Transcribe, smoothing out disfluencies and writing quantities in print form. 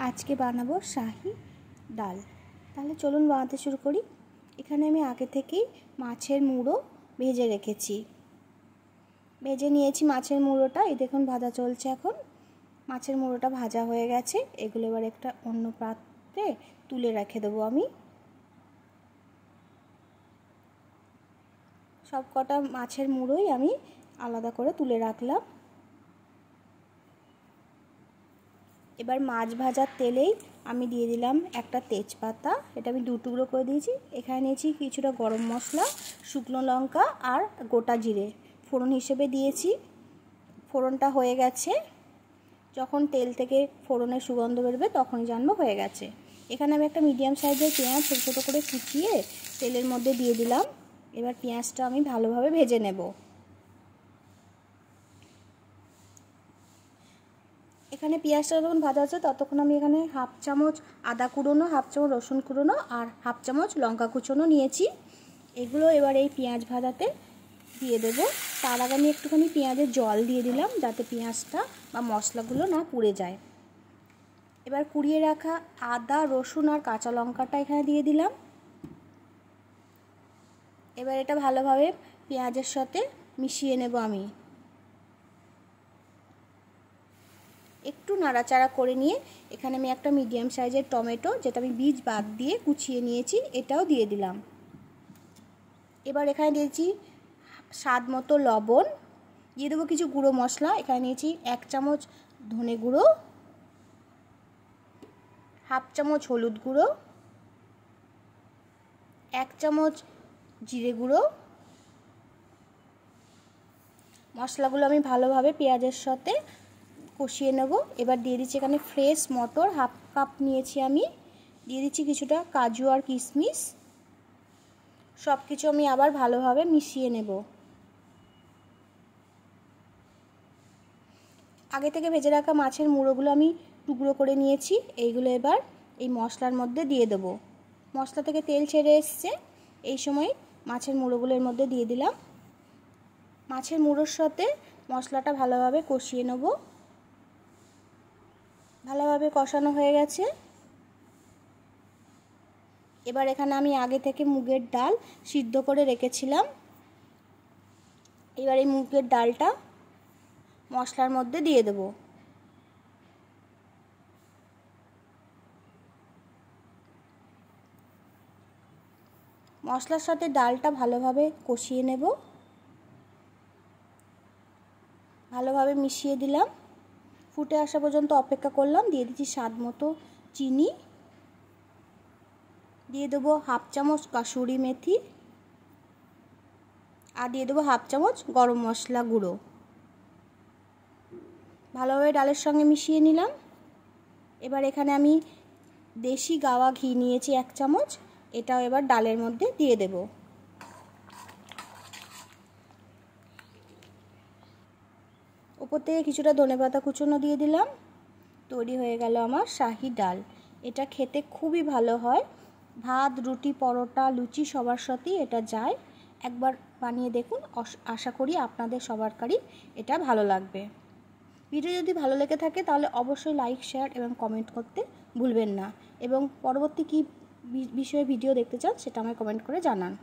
আজকে বানাবো শাহি ডাল। তাহলে চলুন বানাতে শুরু করি। এখানে আমি আগে থেকেই মাছের মুড়ো ভেজে রেখেছি, ভেজে নিয়েছি মাছের মুড়োটা। এই দেখুন ভাজা চলছে। এখন মাছের মুড়োটা ভাজা হয়ে গেছে। এগুলো এবার একটা অন্য পাত্রে তুলে রেখে দেবো। আমি সব কটা মাছের মুড়োই আমি আলাদা করে তুলে রাখলাম। এবার মাছ ভাজার তেলেই আমি দিয়ে দিলাম একটা তেজপাতা, এটা আমি 2 টুকরো করে দিয়েছি। এখানে নিয়েছি কিছুটা গরম মশলা, শুকনো লঙ্কা আর গোটা জিরে ফোড়ন হিসেবে দিয়েছি। ফোড়নটা হয়ে গেছে। যখন তেল থেকে ফোড়নের সুগন্ধ বেরোবে তখনই জানবো হয়ে গেছে। এখানে আমি একটা মিডিয়াম সাইজের পেঁয়াজ ছোটো ছোটো করে কুচিয়ে তেলের মধ্যে দিয়ে দিলাম। এবার পেঁয়াজটা আমি ভালোভাবে ভেজে নেব। এখানে পেঁয়াজটা যখন ভাজা হচ্ছে ততক্ষণ আমি এখানে হাফ চামচ আদা কুড়োনো, হাফ চামচ রসুন কুড়োনো আর হাফ চামচ লঙ্কা কুচোনো নিয়েছি। এগুলো এবার এই পেঁয়াজ ভাজাতে দিয়ে দেবো। তার আগে আমি একটুখানি পেঁয়াজের জল দিয়ে দিলাম যাতে পেঁয়াজটা বা মশলাগুলো না পুড়ে যায়। এবার কুড়িয়ে রাখা আদা রসুন আর কাঁচা লঙ্কাটা এখানে দিয়ে দিলাম। এবার এটা ভালোভাবে পেঁয়াজের সাথে মিশিয়ে নেব। আমি একটু নাড়াচাড়া করে নিয়ে এখানে আমি একটা মিডিয়াম সাইজের টমেটো, যেটা আমি বীজ বাদ দিয়ে কুচিয়ে নিয়েছি, এটাও দিয়ে দিলাম। এবার এখানে দিয়েছি স্বাদ মতো লবণ, দিয়ে দেবো কিছু গুঁড়ো মশলা। এখানে নিয়েছি 1 চামচ ধনে গুঁড়ো, হাফ চামচ হলুদ গুঁড়ো, 1 চামচ জিরে গুঁড়ো। মশলাগুলো আমি ভালোভাবে পেঁয়াজের সাথে কষিয়ে নেব। এবার দিয়ে দিচ্ছি এখানে ফ্রেশ মটর হাফ কাপ নিয়েছি আমি, দিয়ে দিচ্ছি কিছুটা কাজু আর কিশমিশ। সব কিছু আমি আবার ভালোভাবে মিশিয়ে নেব। আগে থেকে ভেজে রাখা মাছের মুড়োগুলো আমি টুকরো করে নিয়েছি। এইগুলো এবার এই মশলার মধ্যে দিয়ে দেব। মশলা থেকে তেল ছেড়ে এসছে। এই সময় মাছের মুড়োগুলোর মধ্যে দিয়ে দিলাম। মাছের মুড়োর সাথে মশলাটা ভালোভাবে কষিয়ে নেব। ভালোভাবে কষানো হয়ে গেছে। এবার এখানে আমি আগে থেকে মুগের ডাল সিদ্ধ করে রেখেছিলাম। এবার এই মুগের ডালটা মশলার মধ্যে দিয়ে দেব। মশলার সাথে ডালটা ভালোভাবে কষিয়ে নেব। ভালোভাবে মিশিয়ে দিলাম। ফুটে আসা পর্যন্ত অপেক্ষা করলাম। দিয়ে দিচ্ছি স্বাদ মতো চিনি, দিয়ে দেবো হাফ চামচ কাসুরি মেথি আর দিয়ে দেবো হাফ চামচ গরম মশলা গুঁড়ো। ভালোভাবে ডালের সঙ্গে মিশিয়ে নিলাম। এবার এখানে আমি দেশি গাওয়া ঘি নিয়েছি 1 চামচ, এটাও এবার ডালের মধ্যে দিয়ে দেব। উপর থেকে কিছুটা ধনেপাতা কুচনো দিয়ে দিলাম। তৈরি হয়ে গেল আমার শাহি ডাল। এটা খেতে খুবই ভালো হয়। ভাত, রুটি, পরোটা, লুচি সবার সাথেই এটা যায়। একবার বানিয়ে দেখুন, আশা করি আপনাদের সবারই এটা ভালো লাগবে। ভিডিও যদি ভালো লেগে থাকে তাহলে অবশ্যই লাইক, শেয়ার এবং কমেন্ট করতে ভুলবেন না। এবং পরবর্তী কী বিষয়ে ভিডিও দেখতে চান সেটা আমায় কমেন্ট করে জানান।